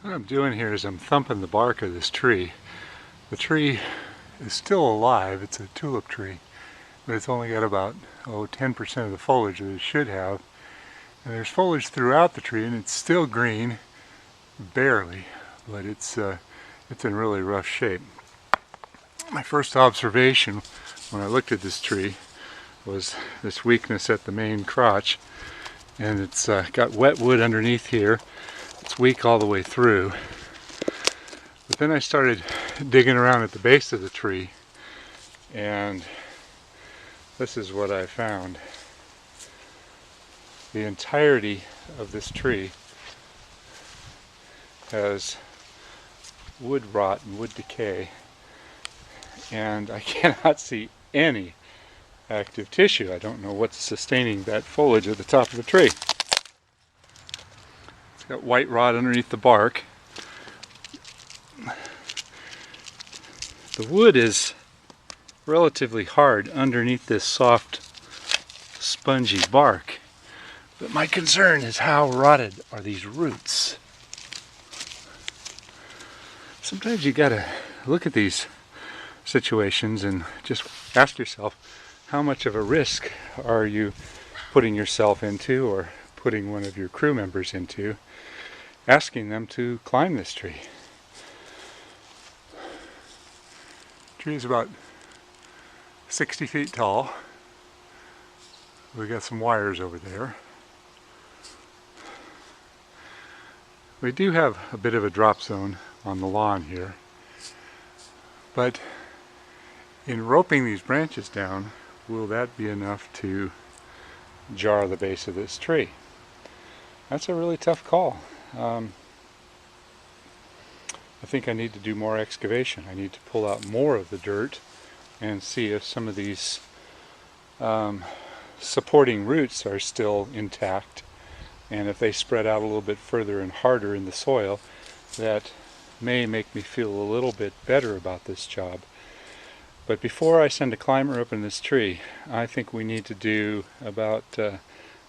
What I'm doing here is I'm thumping the bark of this tree. The tree is still alive. It's a tulip tree, but it's only got about 10% of the foliage that it should have. And there's foliage throughout the tree, and it's still green, barely, but it's in really rough shape. My first observation when I looked at this tree was this weakness at the main crotch, and it's got wet wood underneath here. It's weak all the way through. But then I started digging around at the base of the tree, and this is what I found. The entirety of this tree has wood rot and wood decay, and I cannot see any active tissue. I don't know what's sustaining that foliage at the top of the tree. It's got white rot underneath the bark. The wood is relatively hard underneath this soft, spongy bark. But my concern is how rotted are these roots. Sometimes you gotta look at these situations and just ask yourself, how much of a risk are you putting yourself into, or putting one of your crew members into, asking them to climb this tree? The tree is about 60 feet tall. We got some wires over there. We do have a bit of a drop zone on the lawn here, but in roping these branches down, will that be enough to jar the base of this tree? That's a really tough call. I think I need to do more excavation. I need to pull out more of the dirt and see if some of these supporting roots are still intact, and if they spread out a little bit further and harder in the soil, that may make me feel a little bit better about this job. But before I send a climber up in this tree, I think we need to do about a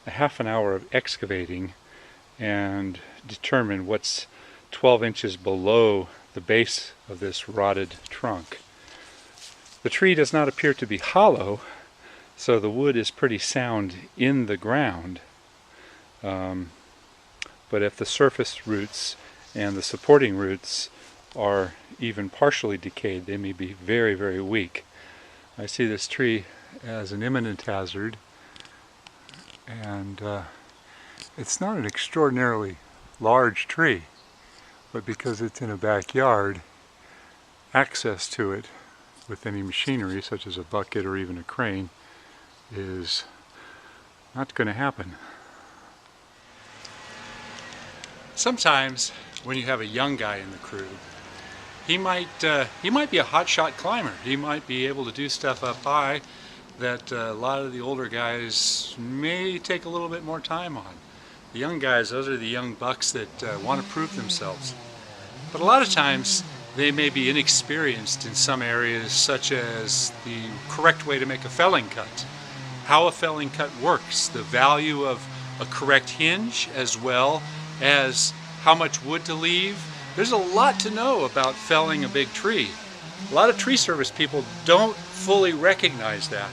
half an hour of excavating and determine what's 12 inches below the base of this rotted trunk. The tree does not appear to be hollow, so the wood is pretty sound in the ground. But if the surface roots and the supporting roots are even partially decayed, they may be very, very weak. I see this tree as an imminent hazard, and it's not an extraordinarily large tree, but because it's in a backyard, access to it with any machinery such as a bucket or even a crane is not going to happen. Sometimes when you have a young guy in the crew, he might be a hotshot climber. He might be able to do stuff up high that a lot of the older guys may take a little bit more time on. The young guys, those are the young bucks that want to prove themselves. But a lot of times they may be inexperienced in some areas, such as the correct way to make a felling cut, how a felling cut works, the value of a correct hinge, as well as how much wood to leave. There's a lot to know about felling a big tree. A lot of tree service people don't fully recognize that.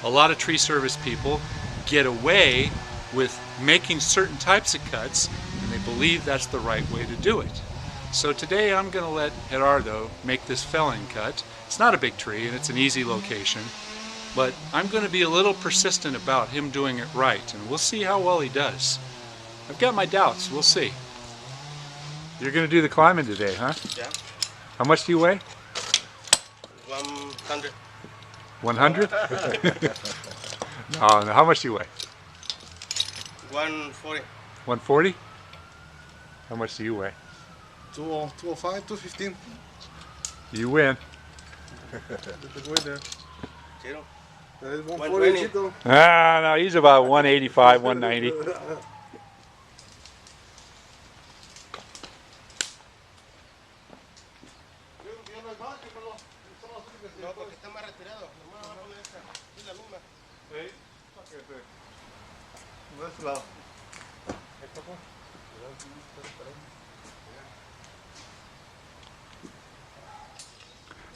A lot of tree service people get away with making certain types of cuts, and they believe that's the right way to do it. So today I'm going to let Gerardo make this felling cut. It's not a big tree and it's an easy location, but I'm going to be a little persistent about him doing it right, and we'll see how well he does. I've got my doubts, we'll see. You're going to do the climbing today, huh? Yeah. How much do you weigh? 100. 100? No, how much do you weigh? 140. 140? How much do you weigh? 205, 215. You win. Zero. 140, Chito. Ah, no, he's about 185, 190. No, porque está más retirado. Nomás va a poner esta. Es la misma. Sí. De ese lado.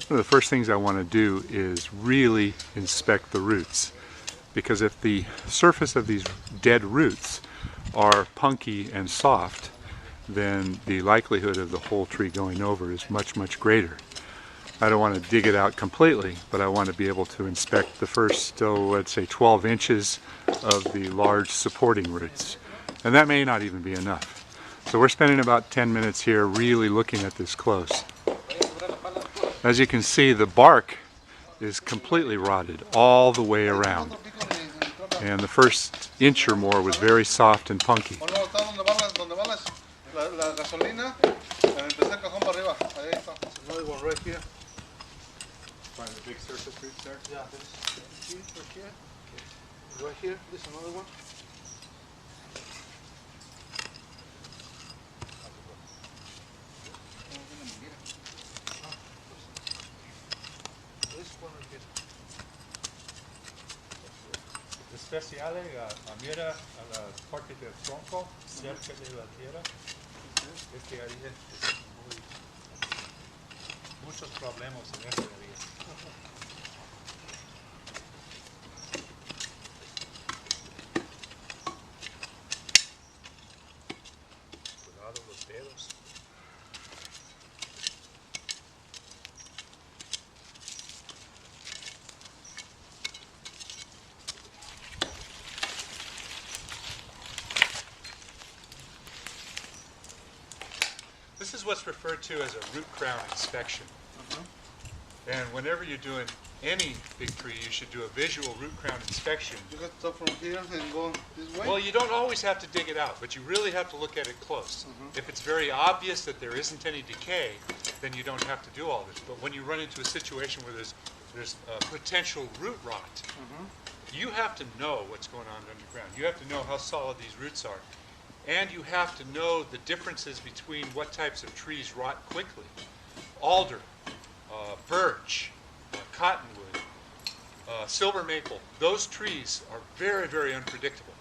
One of the first things I want to do is really inspect the roots, because if the surface of these dead roots are punky and soft, then the likelihood of the whole tree going over is much, much greater. I don't want to dig it out completely, but I want to be able to inspect the first, let's say 12 inches of the large supporting roots. And that may not even be enough. So we're spending about 10 minutes here really looking at this close. As you can see, the bark is completely rotted all the way around. And the first inch or more was very soft and punky. Find the big surface roots there? Yeah, there's here. Right here, there's another one. This one right here. Especiale mira a la parte del tronco cerca de la tierra. Es que hay muchos problemas en esta área. Cuidado los dedos. This is what's referred to as a root crown inspection. And whenever you're doing any big tree, you should do a visual root crown inspection. You got to start from here and go this way? Well, you don't always have to dig it out, but you really have to look at it close. If it's very obvious that there isn't any decay, then you don't have to do all this. But when you run into a situation where there's potential root rot, you have to know what's going on underground. You have to know how solid these roots are. And you have to know the differences between what types of trees rot quickly. Alder, birch, cottonwood, silver maple, those trees are very, very unpredictable.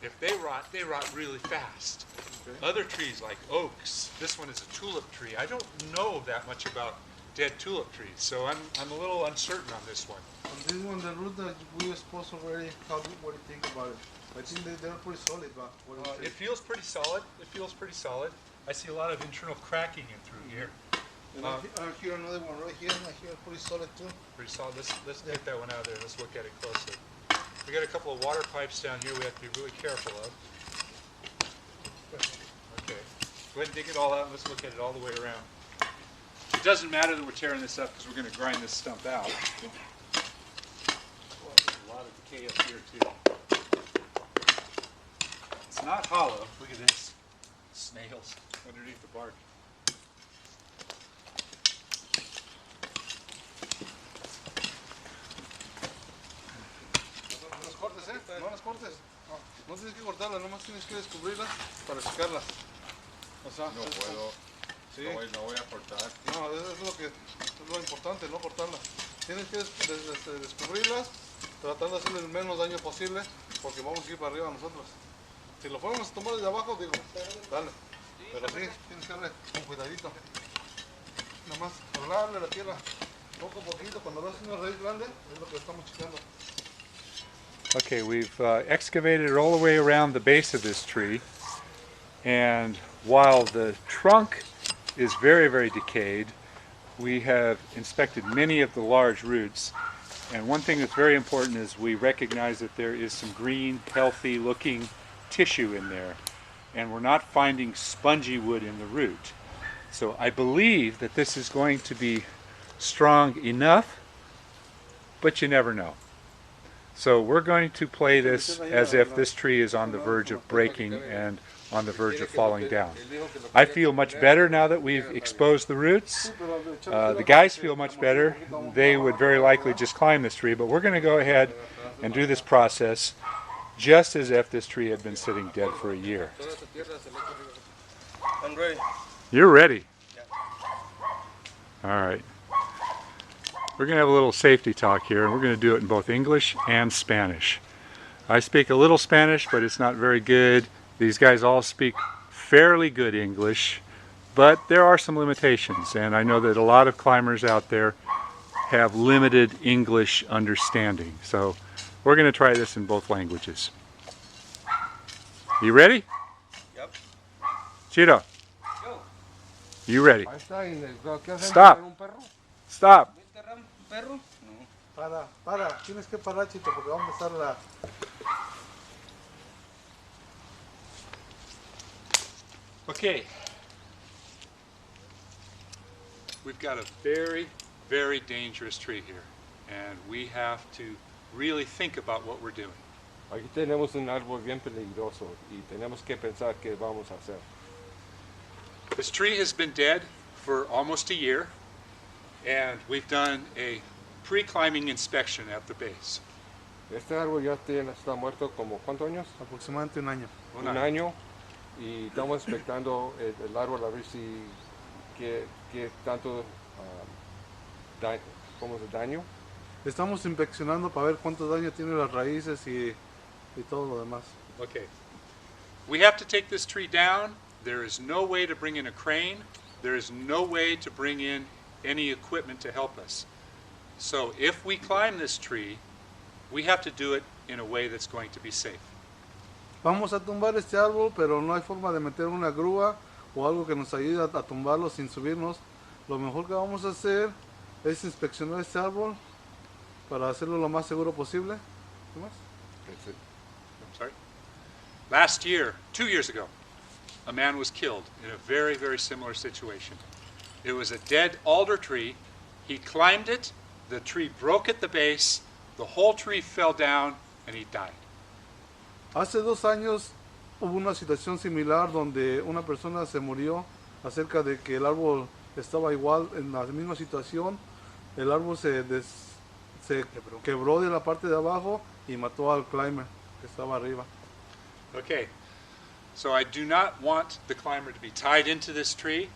If they rot really fast. Okay. Other trees like oaks, this one is a tulip tree. I don't know that much about dead tulip trees, so I'm a little uncertain on this one. And this one, the root that we exposed already, what do you think about it? I think they're pretty solid, but what do you think? It feels pretty solid. It feels pretty solid. I see a lot of internal cracking in through here. And here another one right here, pretty solid too. Pretty solid. Let's get that one out of there. Let's look at it closely. We got a couple of water pipes down here we have to be really careful of. Okay. Go ahead and dig it all out and let's look at it all the way around. It doesn't matter that we're tearing this up because we're going to grind this stump out. Well, there's a lot of decay up here too. It's not hollow. Look at this. Snails underneath the bark. No las cortes, no las cortes. No tienes que cortarlas, nomás tienes que descubrirlas para checarlas. O sea, No puedo, sí. no voy a cortar. No, eso es lo importante, no cortarlas. Tienes que descubrirlas, tratar de hacerle el menos daño posible, porque vamos a ir para arriba nosotros. Si lo podemos tomar desde abajo, digo, dale. Pero sí, tienes que darle con cuidadito. Nada más hablarle a la tierra, poco a poquito. Cuando ves una raíz grande, es lo que estamos checando. Okay, we've excavated all the way around the base of this tree, and while the trunk is very, very decayed, we have inspected many of the large roots, and one thing that's very important is we recognize that there is some green, healthy looking tissue in there, and we're not finding spongy wood in the root. So I believe that this is going to be strong enough, but you never know. So we're going to play this as if this tree is on the verge of breaking and on the verge of falling down. I feel much better now that we've exposed the roots. The guys feel much better. They would very likely just climb this tree, but we're going to go ahead and do this process just as if this tree had been sitting dead for a year. I'm ready. You're ready? All right. We're going to have a little safety talk here, and we're going to do it in both English and Spanish. I speak a little Spanish, but it's not very good. These guys all speak fairly good English, but there are some limitations, and I know that a lot of climbers out there have limited English understanding. So we're going to try this in both languages. You ready? Yep. Chiro, Go. you ready? Ahí está, ¿qué hacen? Stop. ¿Un perro? Stop. ¿Perro? No. Para, tienes que parar, Chito, porque vamos a empezar la... Okay. We've got a very, very dangerous tree here, and we have to really think about what we're doing. Aquí tenemos un árbol bien peligroso y tenemos que pensar qué vamos a hacer. This tree has been dead for almost a year, and we've done a pre-climbing inspection at the base. Este árbol ya está muerto como ¿cuántos años? Aproximadamente un año. Un año. Y estamos inspectando el árbol a ver si qué tanto ¿cómo se daño? Estamos inspeccionando para ver cuánto daño tiene las raíces y todo lo demás. Okay. We have to take this tree down. There is no way to bring in a crane. There is no way to bring in any equipment to help us. So if we climb this tree, we have to do it in a way that's going to be safe. Vamos a tumbar este árbol, pero no hay forma de meter una grúa o algo que nos ayude a tumbarlo sin subirnos. Lo mejor que vamos a hacer es inspeccionar este árbol para hacerlo lo más seguro posible. ¿Qué más? I'm sorry. Last year, 2 years ago, a man was killed in a very, very similar situation. It was a dead alder tree. He climbed it, the tree broke at the base, the whole tree fell down, and he died. Hace 2 años hubo una situación similar donde una persona se murió acerca de que el árbol estaba igual en la misma situación. El árbol se quebró de la parte de abajo y mató al climber que estaba arriba. Okay, so I do not want the climber to be tied into this tree.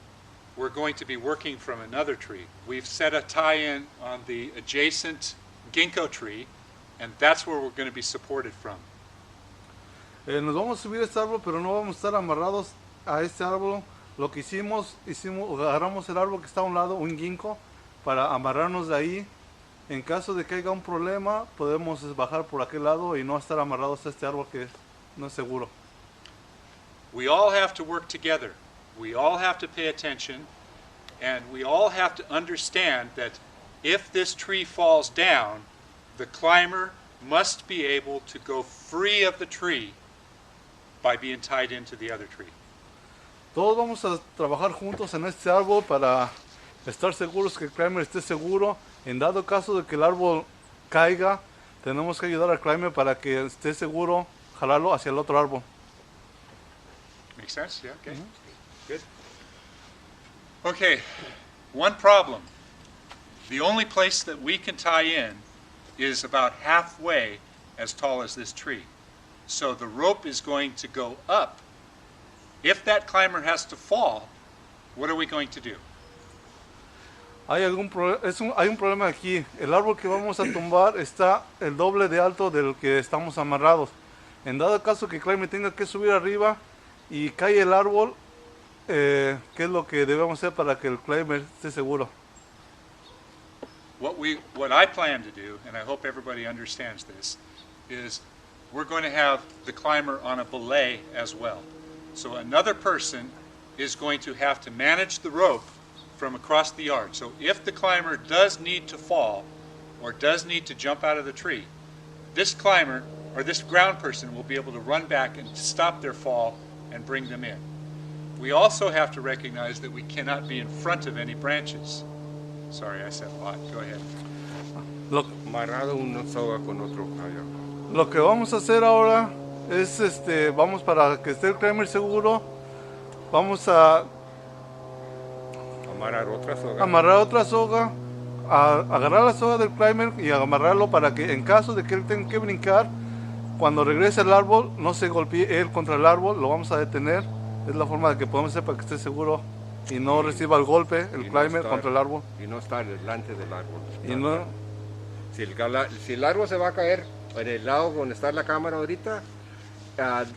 We're going to be working from another tree. We've set a tie-in on the adjacent ginkgo tree, and that's where we're going to be supported from. Nos vamos a subir a este árbol, pero no vamos a estar amarrados a este árbol. Lo que hicimos, agarramos el árbol que está a un lado, un ginkgo, para amarrarnos de ahí. En caso de que haya un problema, podemos bajar por aquel lado y no estar amarrados a este árbol que no es seguro. We all have to work together. We all have to pay attention, and we all have to understand that if this tree falls down, the climber must be able to go free of the tree by being tied into the other tree. Todos vamos a trabajar juntos en este árbol para estar seguros que el climber esté seguro. En dado caso de que el árbol caiga, tenemos que ayudar al climber para que esté seguro, jalarlo hacia el otro árbol. Make sense? Yeah, okay. Good. Okay, one problem. The only place that we can tie in is about halfway as tall as this tree. So the rope is going to go up. If that climber has to fall, what are we going to do? Hay un problema aquí. El árbol que vamos a tumbar está el doble de alto del que estamos amarrados. En dado caso que el climber tenga que subir arriba y cae el árbol, ¿qué es lo que debemos hacer para que el climber esté seguro? What I plan to do, and I hope everybody understands this, is we're going to have the climber on a belay as well. So another person is going to have to manage the rope from across the yard. So if the climber does need to fall or does need to jump out of the tree, this climber or this ground person will be able to run back and stop their fall and bring them in. We also have to recognize that we cannot be in front of any branches. Sorry, I said a lot. Go ahead. Amarrado una soga con otro caballo. Lo que vamos a hacer ahora es, vamos para que esté el climber seguro, vamos a amarrar otra soga, agarrar la soga del climber y amarrarlo para que en caso de que él tenga que brincar, cuando regrese al árbol, no se golpee él contra el árbol, lo vamos a detener. Es la forma de que podemos hacer para que esté seguro y no reciba el golpe, el climber contra el árbol. Y no estar delante del árbol. Y no, si el árbol se va a caer en el lado donde está la cámara ahorita,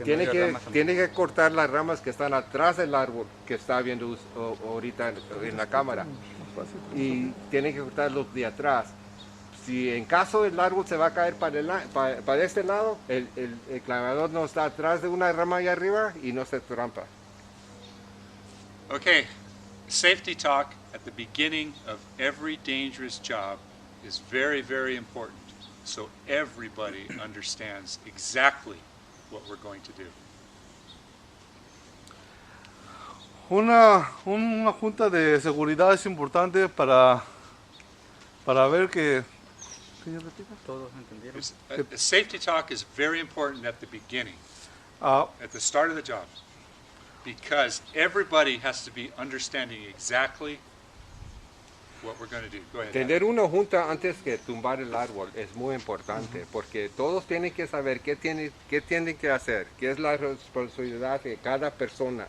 tiene que cortar las ramas que están atrás del árbol que está viendo ahorita en la cámara. Y tiene que cortar los de atrás. Si en caso el árbol se va a caer para este lado, el clavador no está atrás de una rama allá arriba y no se trampa. Okay, safety talk at the beginning of every dangerous job is very, very important, so everybody understands exactly what we're going to do. Una junta de seguridad es importante para ver que... Safety talk is very important at the beginning, Ah, at the start of the job, because everybody has to be understanding exactly what we're going to do. Go ahead. Tener una junta antes que tumbar el árbol es muy importante porque todos tienen que saber qué tienen que hacer, qué es la responsabilidad de cada persona.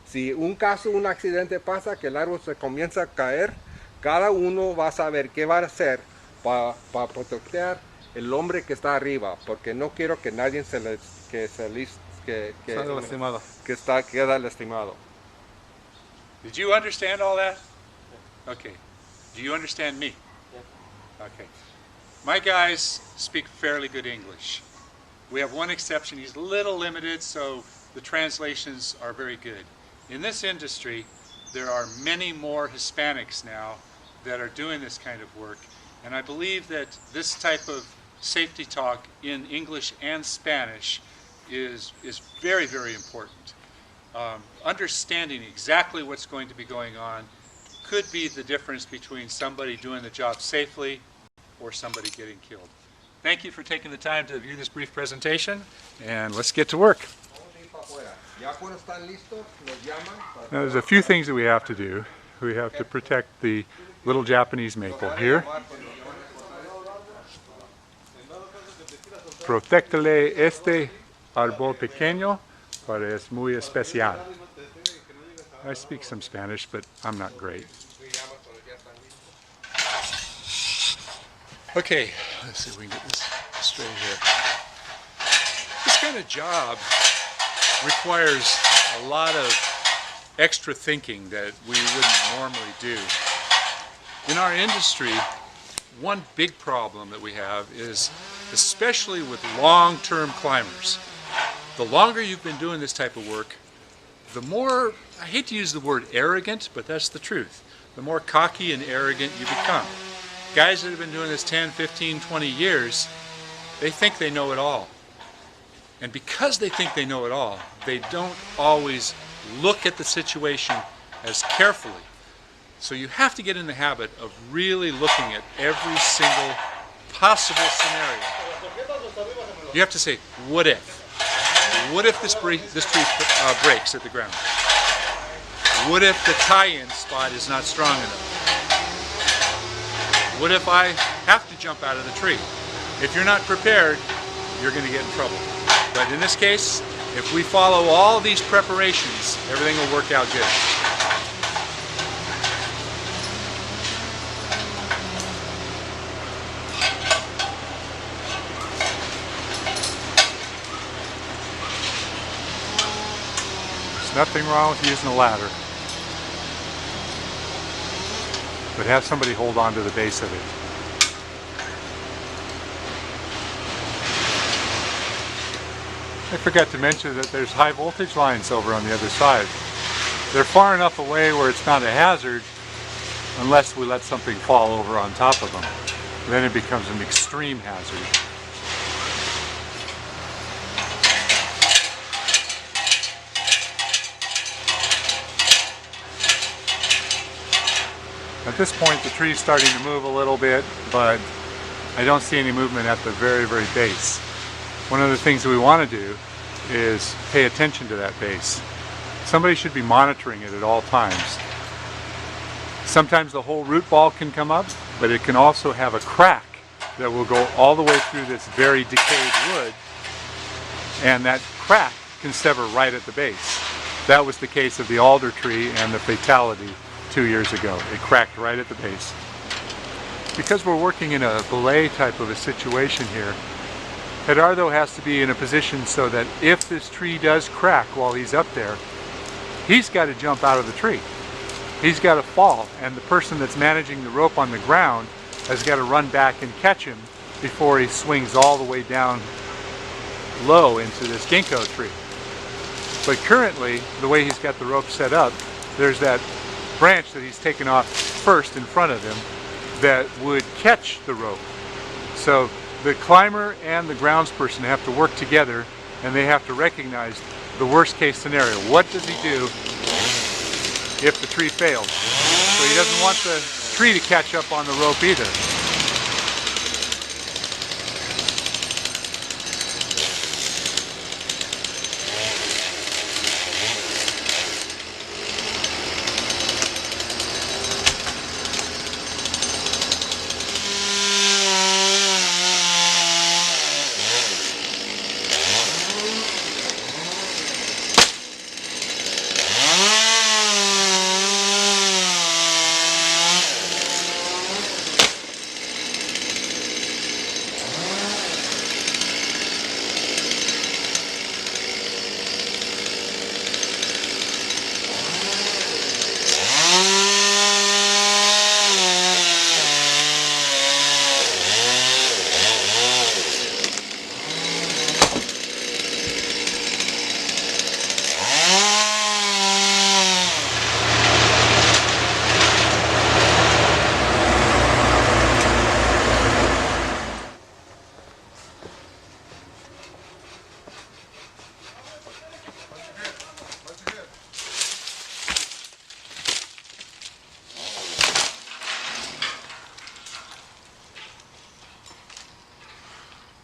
Si un accidente pasa, que el árbol se comienza a caer, cada uno va a saber qué va a hacer para proteger el hombre que está arriba, porque no quiero que nadie salga lastimado. queda lastimado. Did you understand all that? Okay. Do you understand me? Okay. My guys speak fairly good English. We have one exception. He's a little limited, so the translations are very good. In this industry, there are many more Hispanics now that are doing this kind of work, and I believe that this type of safety talk in English and Spanish is very, very important. Understanding exactly what's going to be going on could be the difference between somebody doing the job safely or somebody getting killed. Thank you for taking the time to view this brief presentation, and let's get to work. Now, there's a few things that we have to do. We have to protect the little Japanese maple here. Protéctele este árbol pequeño, pero es muy especial. I speak some Spanish, but I'm not great. Okay, let's see if we can get this straight here. This kind of job requires a lot of extra thinking that we wouldn't normally do. In our industry, one big problem that we have is, especially with long-term climbers, the longer you've been doing this type of work, the more, I hate to use the word arrogant, but that's the truth, the more cocky and arrogant you become. Guys that have been doing this 10, 15, 20 years, they think they know it all. And because they think they know it all, they don't always look at the situation as carefully. So you have to get in the habit of really looking at every single possible scenario. You have to say, what if? What if this tree breaks at the ground? What if the tie-in spot is not strong enough? What if I have to jump out of the tree? If you're not prepared, you're going to get in trouble. But in this case, if we follow all these preparations, everything will work out good. There's nothing wrong with using a ladder, but have somebody hold on to the base of it. I forgot to mention that there's high voltage lines over on the other side. They're far enough away where it's not a hazard unless we let something fall over on top of them. Then it becomes an extreme hazard. At this point the tree's starting to move a little bit, but I don't see any movement at the very, very base. One of the things that we want to do is pay attention to that base. Somebody should be monitoring it at all times. Sometimes the whole root ball can come up, but it can also have a crack that will go all the way through this very decayed wood, and that crack can sever right at the base. That was the case of the alder tree and the fatality 2 years ago. It cracked right at the base. Because we're working in a belay type of a situation here, Gerardo has to be in a position so that if this tree does crack while he's up there, he's got to jump out of the tree. He's got to fall, and the person that's managing the rope on the ground has got to run back and catch him before he swings all the way down low into this ginkgo tree. But currently, the way he's got the rope set up, there's that branch that he's taken off first in front of him that would catch the rope. So the climber and the grounds person have to work together, and they have to recognize the worst case scenario. What does he do if the tree fails? So he doesn't want the tree to catch up on the rope either.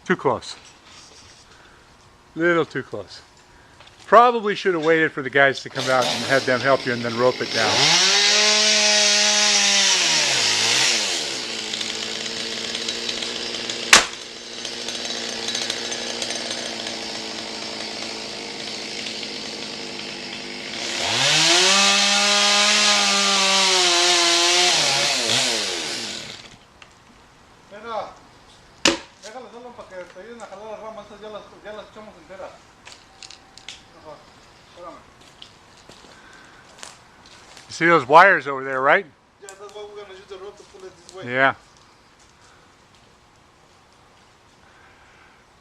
Too close. Little too close. Probably should have waited for the guys to come out and had them help you and then rope it down. Déjale solo para que te ayuden a jalar las ramas, estas ya las echamos enteras. Ajá, espérame. You see those wires over there, right? Yeah, that's why we're going to use the rope to pull it this way. Yeah.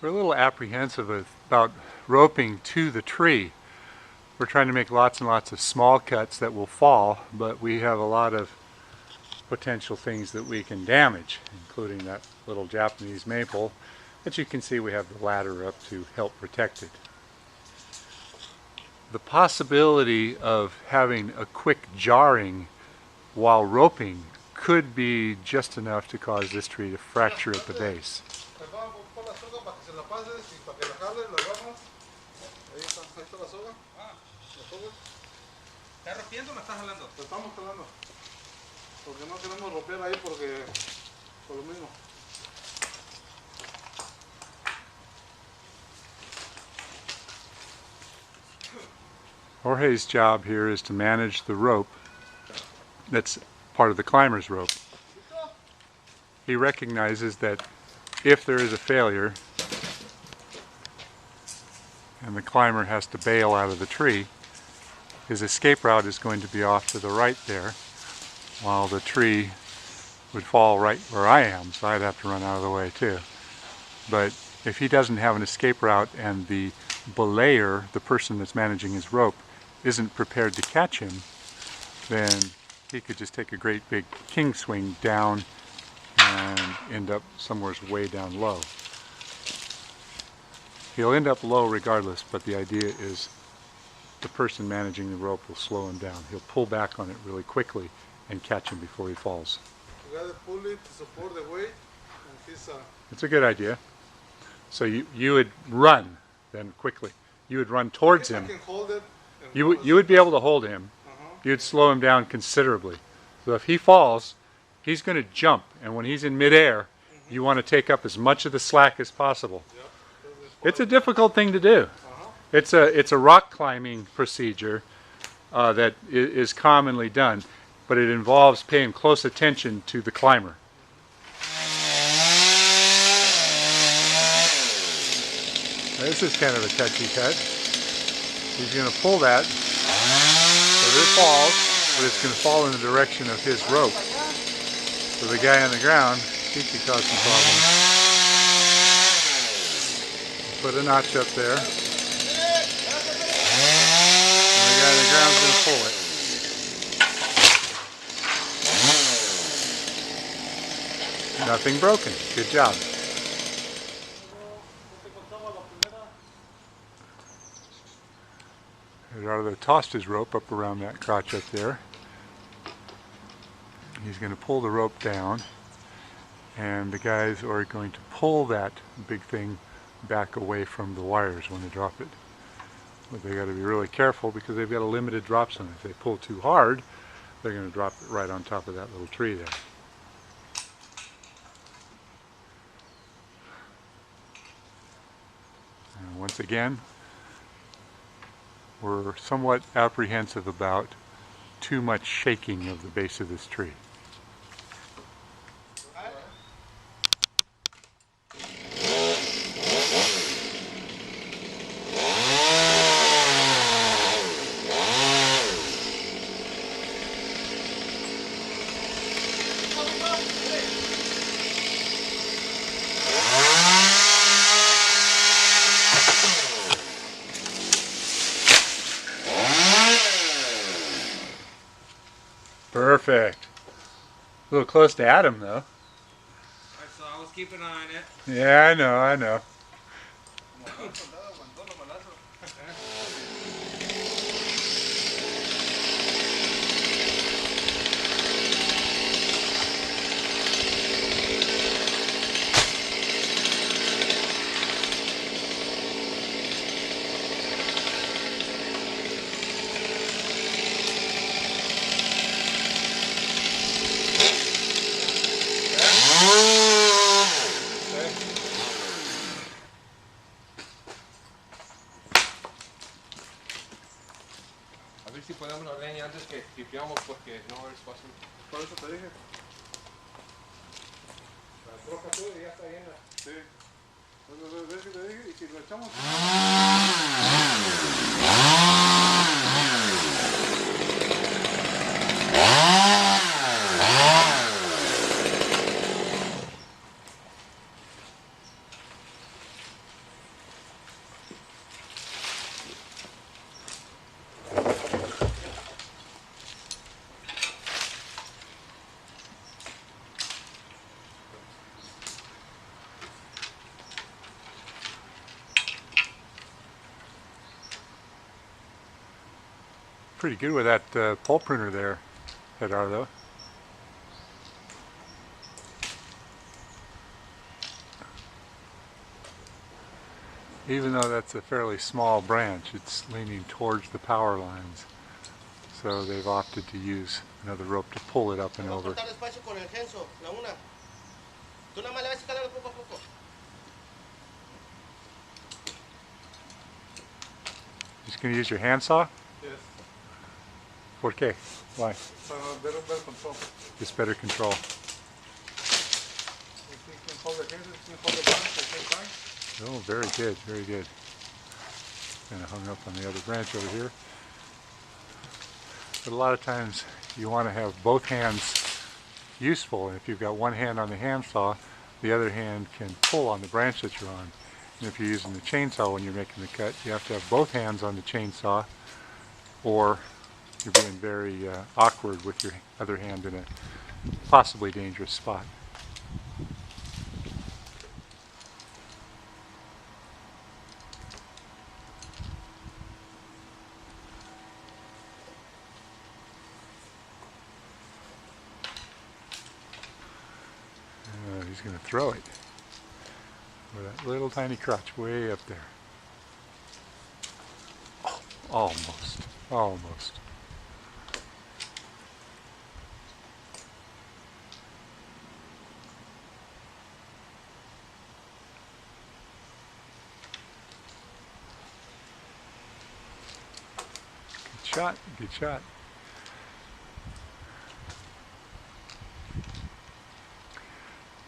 We're a little apprehensive about roping to the tree. We're trying to make lots and lots of small cuts that will fall, but we have a lot of potential things that we can damage, including that little Japanese maple that you can see we have the ladder up to help protect it. The possibility of having a quick jarring while roping could be just enough to cause this tree to fracture at the base. Pon la soga para que se la pases y para que la jales las ramas. Ahí está la soga. La soga. ¿Estás rompiendo o me estás jalando? La estamos jalando. Porque no queremos romper ahí porque por lo mismo. Jorge's job here is to manage the rope that's part of the climber's rope. He recognizes that if there is a failure and the climber has to bail out of the tree, his escape route is going to be off to the right there, while the tree would fall right where I am, so I'd have to run out of the way too. But if he doesn't have an escape route and the belayer, the person that's managing his rope, isn't prepared to catch him, then he could just take a great big king swing down and end up somewhere way down low. He'll end up low regardless, but the idea is the person managing the rope will slow him down. He'll pull back on it really quickly and catch him before he falls. You gotta pull it to support the weight, and he's It's a good idea. So you would run then quickly. You would run towards him. I can hold it. You would be able to hold him. You'd slow him down considerably. So if he falls, he's going to jump, and when he's in midair, you want to take up as much of the slack as possible. It's a difficult thing to do. It's a rock climbing procedure that is commonly done, but it involves paying close attention to the climber. This is kind of a touchy cut. He's going to pull that so that it falls, but it's going to fall in the direction of his rope. So the guy on the ground, he could cause some problems. Put a notch up there. And the guy on the ground is going to pull it. Nothing broken. Good job. Gerardo tossed his rope up around that crotch up there. He's going to pull the rope down, and the guys are going to pull that big thing back away from the wires when they drop it. But they got to be really careful because they've got a limited drop zone. If they pull too hard, they're going to drop it right on top of that little tree there. And once again, we're somewhat apprehensive about too much shaking of the base of this tree. Perfect. A little close to Adam, though. I was keeping an eye on it. Yeah, I know, I know. A ver si ponemos la leña antes que limpiamos porque no es fácil. Por eso te dije. La troca tuya ya está llena. Sí. ¿Ves que te dije? Y si lo echamos... Pretty good with that pole pruner there, Gerardo. Even though that's a fairly small branch, it's leaning towards the power lines. So they've opted to use another rope to pull it up and over. Just going to use your handsaw? Yes. ¿Por qué? Why? Better control. Just better control. You can hold the hinges, you can hold the branch at the same time. Oh, very good, very good. Kind of hung up on the other branch over here. But a lot of times you want to have both hands useful. And if you've got one hand on the handsaw, the other hand can pull on the branch that you're on. And if you're using the chainsaw when you're making the cut, you have to have both hands on the chainsaw, or you're being very awkward with your other hand in a possibly dangerous spot. He's going to throw it with that little tiny crotch way up there. Oh, almost, almost. Good shot, good shot.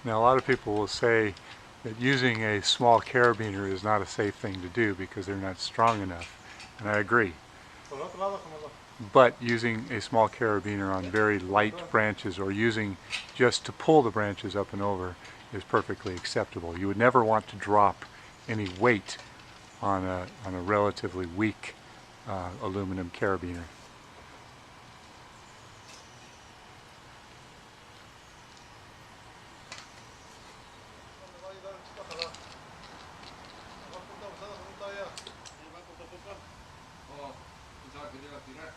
Now a lot of people will say that using a small carabiner is not a safe thing to do because they're not strong enough, and I agree. Por el otro lado, como lo- But using a small carabiner on very light branches or using just to pull the branches up and over is perfectly acceptable. You would never want to drop any weight on a relatively weak aluminum carabiner. Me va a ayudar el chico a jalar. Mejor punta usada, punta allá. Ahí va con tu papá. Oh, pensaba que le iba a tirar.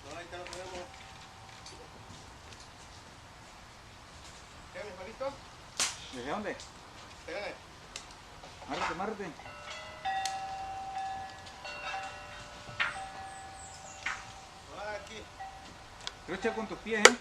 No, ahí te lo ponemos. ¿Qué, mi Juanito? ¿Desde dónde? Pégale. Márrate, márrate. Va aquí. Trucha con tus pies, ¿eh?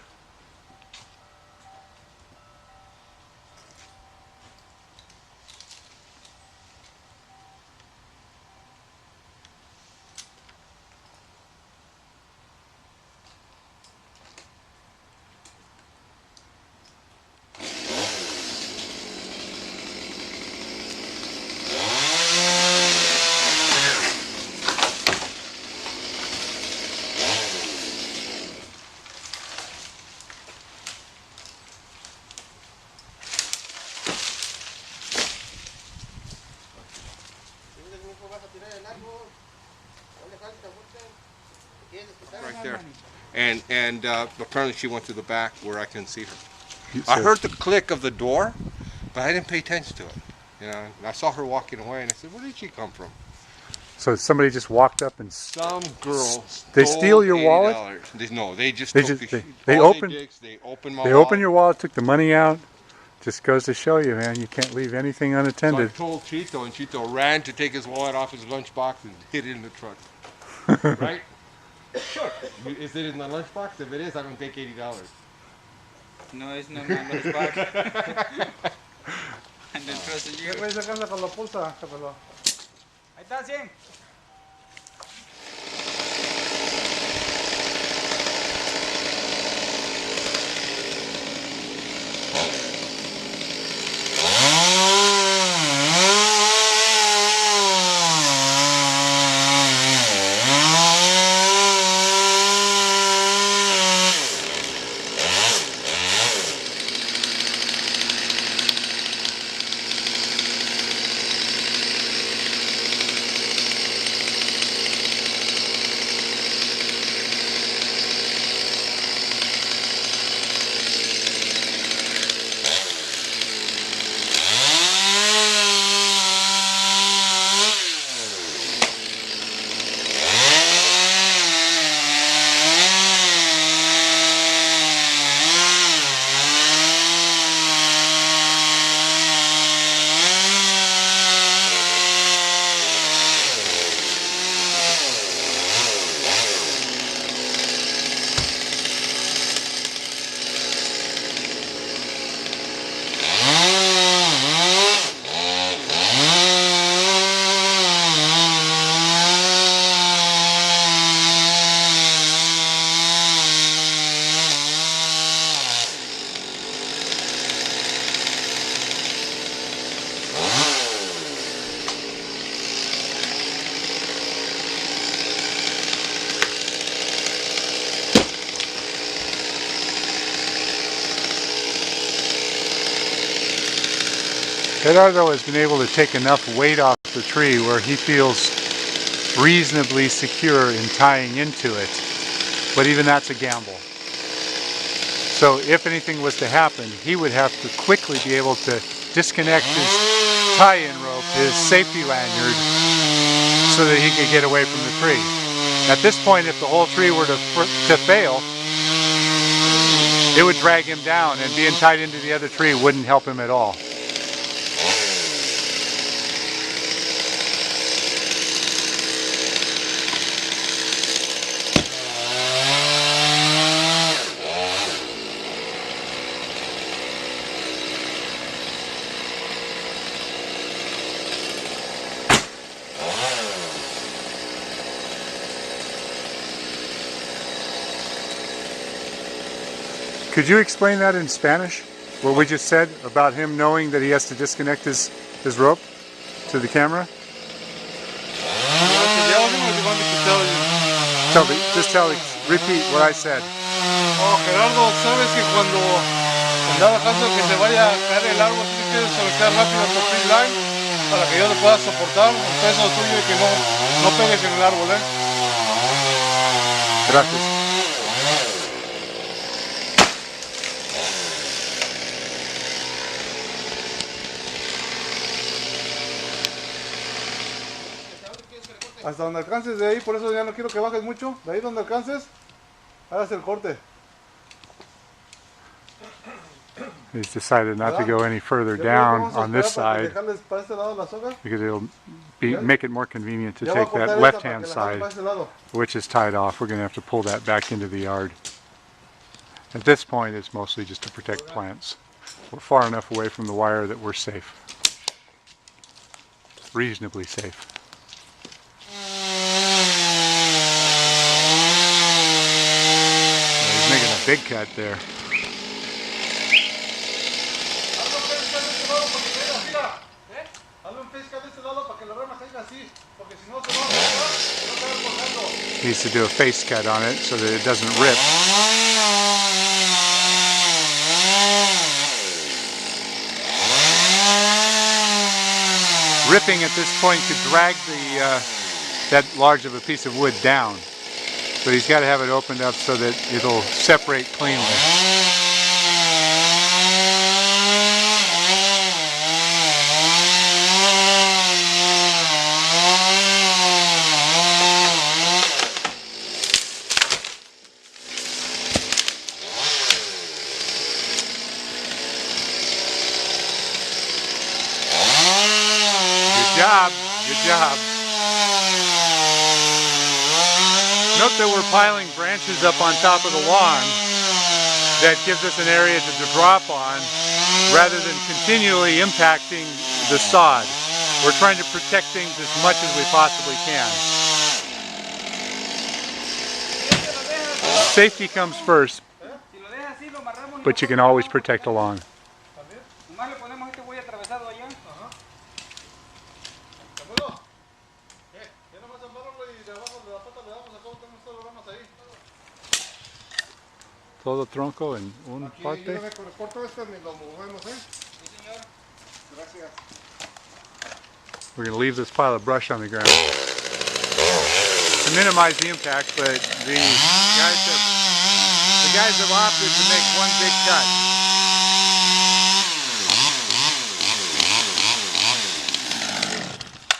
¿Dónde mismo vas a tirar el árbol? ¿Dónde falta mucho? ¿Quieres quitar? Right there. And apparently she went to the back where I couldn't see her. I heard the click of the door, but I didn't pay attention to it. You know, and I saw her walking away, and I said, "Where did she come from?" So somebody just walked up and Some girl. They stole steal your wallet? $80. No, they just They took just- the, they all opened- did is they opened my they wallet. opened your wallet, took the money out. Just goes to show you, man, you can't leave anything So I unattended. told Chito, and Chito ran to take his wallet off his lunchbox and hid it in the truck. Right? Sure. Is it in the lunchbox? If it is, I'm gonna take $80. No, es no, my lunchbox. And then trust ¿Qué you. puedes sacarla con la pulsa? Sácalo. Ahí está, 100. Gerardo has been able to take enough weight off the tree where he feels reasonably secure in tying into it, but even that's a gamble. So if anything was to happen, he would have to quickly be able to disconnect his tie-in rope, his safety lanyard, so that he could get away from the tree. At this point, if the whole tree were to fail, it would drag him down, and being tied into the other tree wouldn't help him at all. Could you explain that in Spanish? What we just said about him knowing that he has to disconnect his rope to the camera? Repeat what I said. Oh, Gerardo, sabes que cuando en dado caso de que se vaya a caer el árbol, tienes que desconectar rápido tu free line para que yo te pueda soportar el peso tuyo y que no pegues en el árbol, ¿eh? Gracias. Hasta donde alcances de ahí, por eso ya no quiero que bajes mucho. De ahí donde alcances, hagas el corte. He's decided not to go any further down on this side Para este lado la soga. because it'll make it more convenient to take that left-hand side, which is tied off. We're going to have to pull that back into the yard. At this point, it's mostly just to protect plants. We're far enough away from the wire that we're safe. Reasonably safe. He's making a big cut there. Needs to do a face cut on it so that it doesn't rip. Ripping at this point could drag that large of a piece of wood down. But he's got to have it opened up so that it'll separate cleanly. Good job. Note that we're piling branches up on top of the lawn. That gives us an area to drop on rather than continually impacting the sod. We're trying to protect things as much as we possibly can. Safety comes first, but you can always protect a lawn. Todo tronco en un parte. We're going to leave this pile of brush on the ground to minimize the impact, but the guys have opted to make one big cut.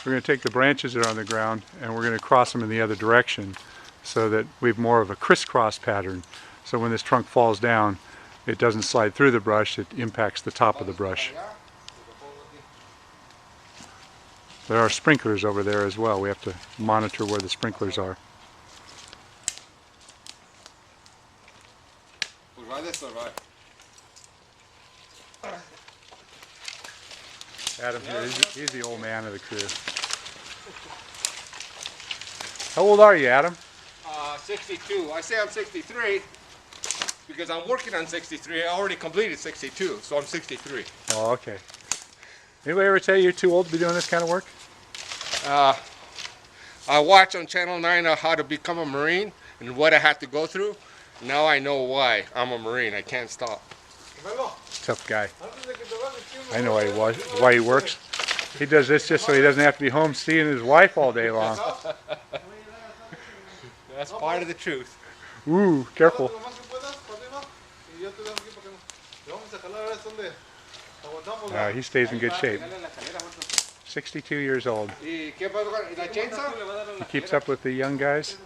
We're going to take the branches that are on the ground and we're going to cross them in the other direction so that we have more of a crisscross pattern. So when this trunk falls down, it doesn't slide through the brush, it impacts the top of the brush. There are sprinklers over there as well. We have to monitor where the sprinklers are. Adam here, he's the old man of the crew. How old are you, Adam? 62. I say I'm 63 because I'm working on 63. I already completed 62, so I'm 63. Oh, okay. Anybody ever tell you you're too old to be doing this kind of work? I watch on Channel 9 how to become a Marine and what I had to go through. Now I know why I'm a Marine. I can't stop. Tough guy. I know why he works. He does this just so he doesn't have to be home seeing his wife all day long. That's part of the truth. Ooh, careful. He stays in good shape. 62 years old. He keeps up with the young guys.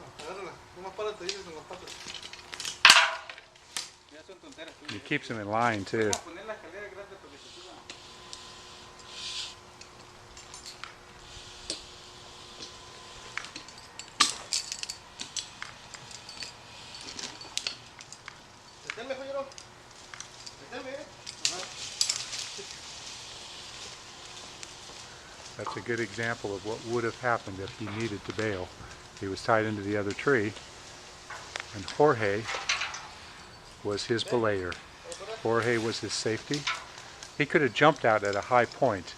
He keeps them in line too. That's a good example of what would have happened if he needed to bail. He was tied into the other tree, and Jorge was his belayer. Jorge was his safety. He could have jumped out at a high point,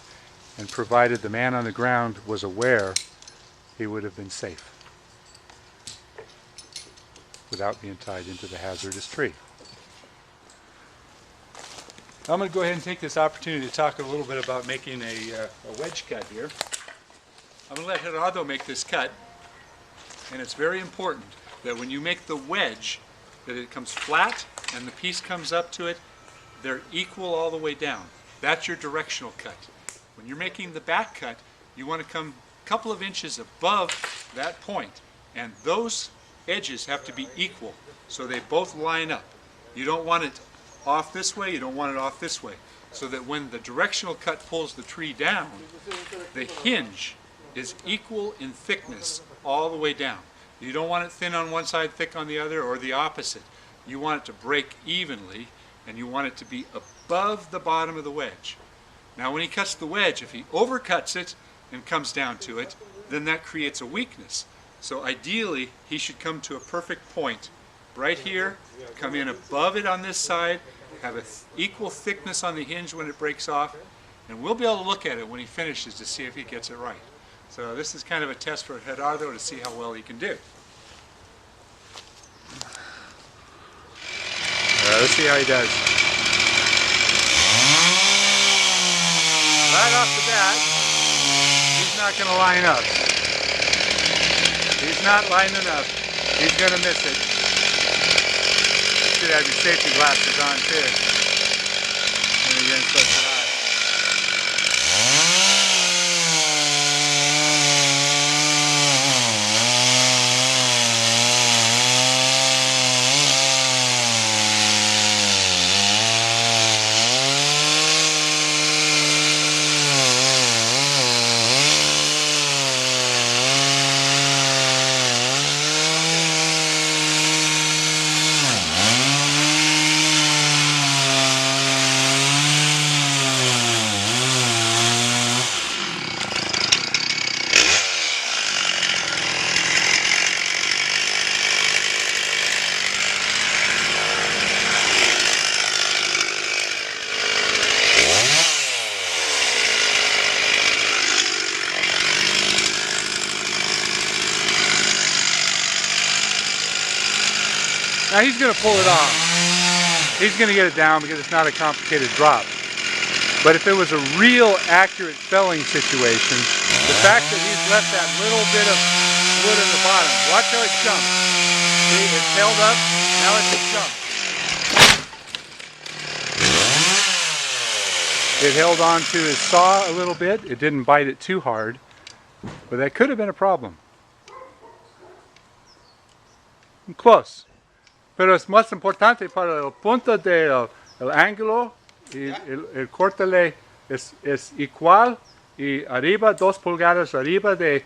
and provided the man on the ground was aware, he would have been safe without being tied into the hazardous tree. I'm going to go ahead and take this opportunity to talk a little bit about making a wedge cut here. I'm going to let Gerardo make this cut, and it's very important that when you make the wedge, that it comes flat and the piece comes up to it, they're equal all the way down. That's your directional cut. When you're making the back cut, you want to come a couple of inches above that point, and those edges have to be equal so they both line up. You don't want it off this way, you don't want it off this way, so that when the directional cut pulls the tree down, the hinge is equal in thickness all the way down. You don't want it thin on one side, thick on the other, or the opposite. You want it to break evenly, and you want it to be above the bottom of the wedge. Now when he cuts the wedge, if he overcuts it and comes down to it, then that creates a weakness. So ideally, he should come to a perfect point right here, come in above it on this side, have an equal thickness on the hinge when it breaks off, and we'll be able to look at it when he finishes to see if he gets it right. So this is kind of a test for Gerardo to see how well he can do. Let's see how he does. Right off the bat, he's not going to line up. He's not lining up. He's going to miss it. You should have your safety glasses on too. And you're getting such a high. Now he's going to pull it off. He's going to get it down because it's not a complicated drop. But if it was a real accurate felling situation, the fact that he's left that little bit of wood in the bottom, watch how it jumps. See, it's held up, now it's a jump. It held on to his saw a little bit. It didn't bite it too hard, but that could have been a problem. Close. Pero es más importante para el punto del ángulo y el corte es igual y arriba 2 pulgadas arriba del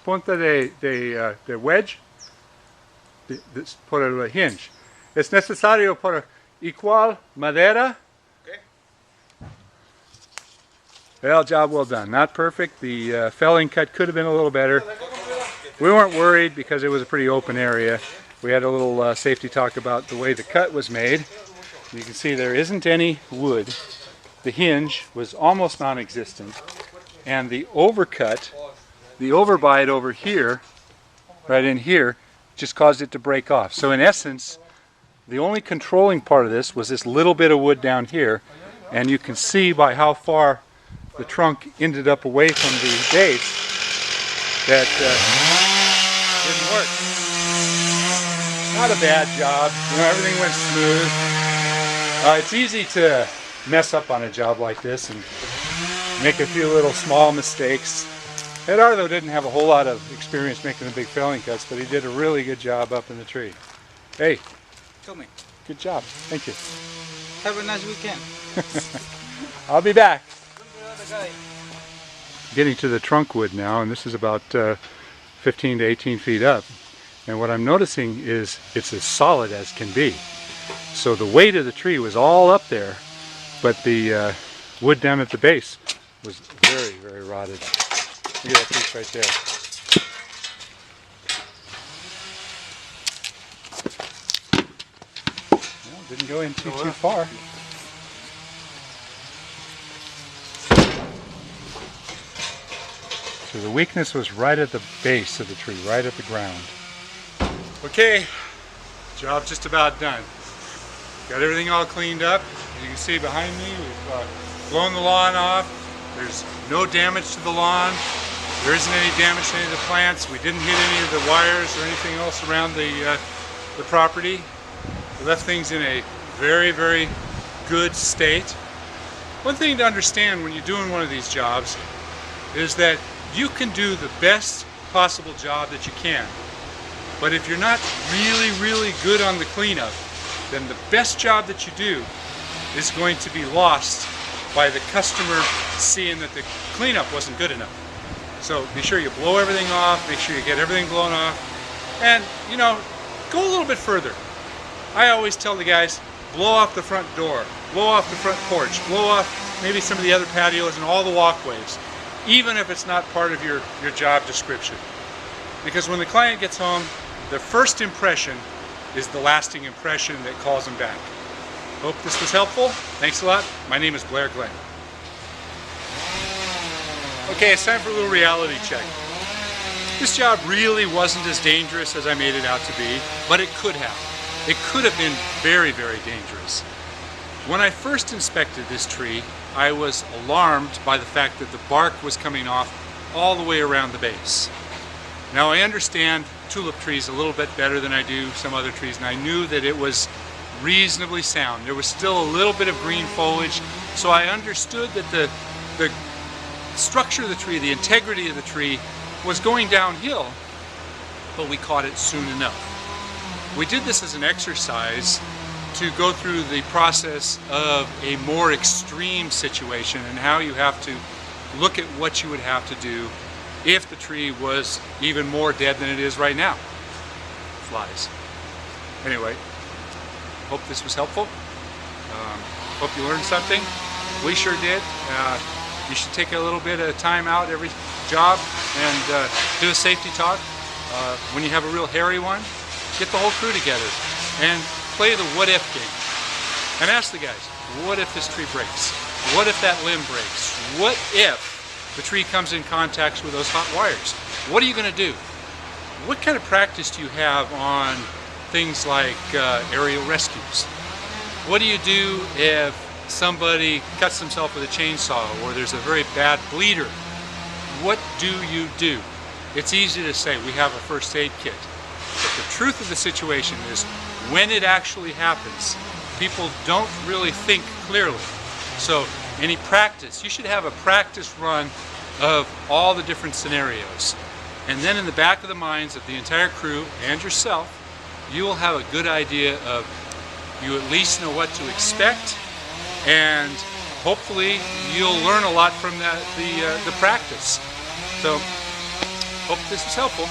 punto de wedge por el hinge. Es necesario por igual madera. Well, job well done. Not perfect. The felling cut could have been a little better. We weren't worried because it was a pretty open area. We had a little safety talk about the way the cut was made. You can see there isn't any wood. The hinge was almost non-existent. And the overcut, the overbite over here, right in here, just caused it to break off. So in essence, the only controlling part of this was this little bit of wood down here. And you can see by how far the trunk ended up away from the base that didn't work. Not a bad job, you know, everything went smooth. It's easy to mess up on a job like this and make a few little small mistakes. Gerardo didn't have a whole lot of experience making the big felling cuts, but he did a really good job up in the tree. Hey, Tell me. good job, thank you. Have a nice weekend. I'll be back. Getting to the trunk wood now, and this is about 15 to 18 feet up. And what I'm noticing is it's as solid as can be. So the weight of the tree was all up there, but the wood down at the base was very, very rotted. Look at that piece right there. Well, Didn't go in too well. far. So the weakness was right at the base of the tree, right at the ground. Okay, job just about done. Got everything all cleaned up. As you can see behind me, we've blown the lawn off. There's no damage to the lawn. There isn't any damage to any of the plants. We didn't hit any of the wires or anything else around the property. We left things in a very, very good state. One thing to understand when you're doing one of these jobs is that you can do the best possible job that you can. But if you're not really, really good on the cleanup, then the best job that you do is going to be lost by the customer seeing that the cleanup wasn't good enough. So be sure you blow everything off, make sure you get everything blown off, and you know, go a little bit further. I always tell the guys, blow off the front door, blow off the front porch, blow off maybe some of the other patios and all the walkways, even if it's not part of your job description. Because when the client gets home, their first impression is the lasting impression that calls them back. Hope this was helpful. Thanks a lot. My name is Blair Glenn. Okay, it's time for a little reality check. This job really wasn't as dangerous as I made it out to be, but it could have. It could have been very, very dangerous. When I first inspected this tree, I was alarmed by the fact that the bark was coming off all the way around the base. Now I understand tulip trees a little bit better than I do some other trees, and I knew that it was reasonably sound. There was still a little bit of green foliage, so I understood that the structure of the tree, the integrity of the tree, was going downhill, but we caught it soon enough. We did this as an exercise to go through the process of a more extreme situation and how you have to look at what you would have to do if the tree was even more dead than it is right now. Flies. Anyway, hope this was helpful. Hope you learned something. We sure did. You should take a little bit of time out every job and do a safety talk. When you have a real hairy one, get the whole crew together and play the what if game. And ask the guys, what if this tree breaks? What if that limb breaks? What if the tree comes in contact with those hot wires? What are you going to do? What kind of practice do you have on things like aerial rescues? What do you do if somebody cuts themselves with a chainsaw or there's a very bad bleeder? What do you do? It's easy to say we have a first aid kit, but the truth of the situation is when it actually happens, people don't really think clearly. So any practice, you should have a practice run of all the different scenarios. And then in the back of the minds of the entire crew and yourself, you will have a good idea of, you at least know what to expect, and hopefully you'll learn a lot from the practice. So hope this was helpful.